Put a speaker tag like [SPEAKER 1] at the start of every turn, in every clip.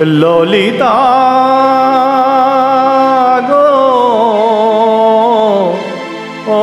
[SPEAKER 1] ললিতা গো ও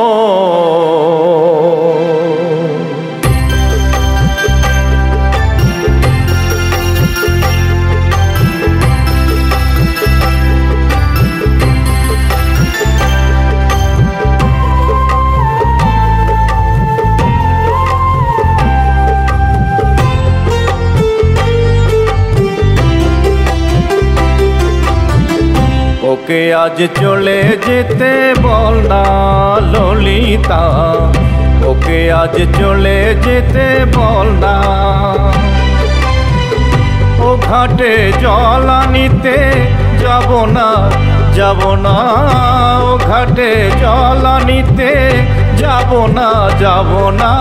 [SPEAKER 1] ওকে আজ চলে যেতে বল না ললিতা, ওকে আজ চলে যেতে বল না। ও ঘাটে জল আনিতে যাব না, যাব না। ও ঘাটে জল আনিতে যাব না, যাব না।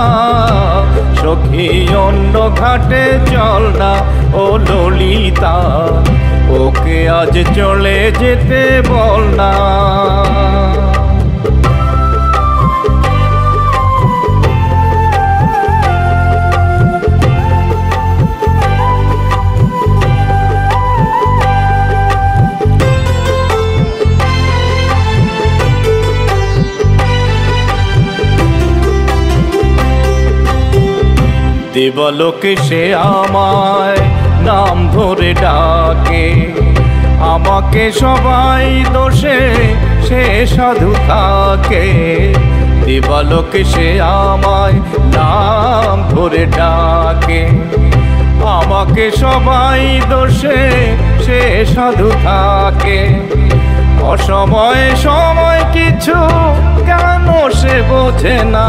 [SPEAKER 1] সখী অন্য ঘাটে চল না ও ললিতা, ওকে আজ চলে যেতে বল না। দেবলোকে সে আমায় নাম ধরে ডাকে, আমাকে সবাই দোষে সে সাধু থাকে। দেবলোকে সে আমায় নাম ধরে ডাকে, আমাকে সবাই দোষে সে সাধু থাকে। অসময়ে সময় কিছু কেন সে বোঝে না,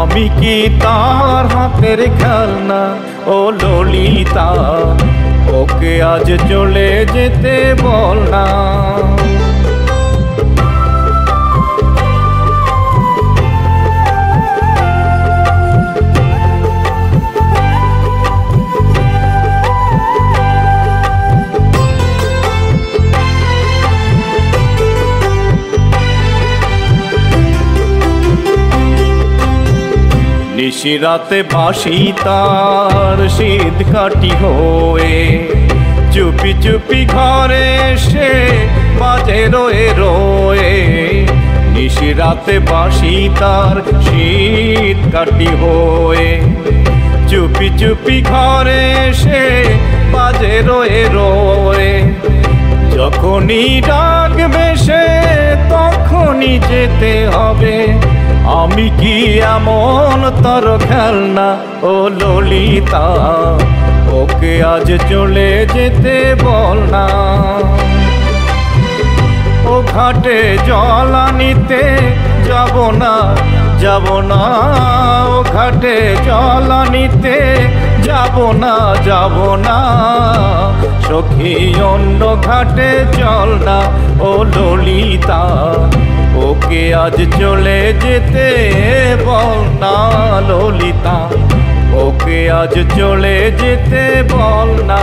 [SPEAKER 1] আমি কি তার হাতের খেলনা ও ললিতা, ওকে আজ চলে যেতে বল না। নিশিরাতে বাঁশি তার শীত কাটি হয়ে, চুপি চুপি ঘরে সে বাজে রয়ে রয়ে। নিশিরাতে বাঁশি তার শীত কাটি হয়ে, চুপি চুপি ঘরে সে বাজে রয়ে রয়ে। যখনই ডাকবে সে তখনই যেতে হবে, আমি কি এমন তোর খেলনা ও ললিতা, ওকে আজ চলে যেতে বল না। ও ঘাটে জল আনিতে যাব না, যাব না। ও ঘাটে জল আনিতে যাব না, যাব না। সখী অন্য ঘাটে চল না ও ললিতা, ওকে আজ চলে যেতে বল না ললিতা, ওকে আজ চলে যেতে বল না।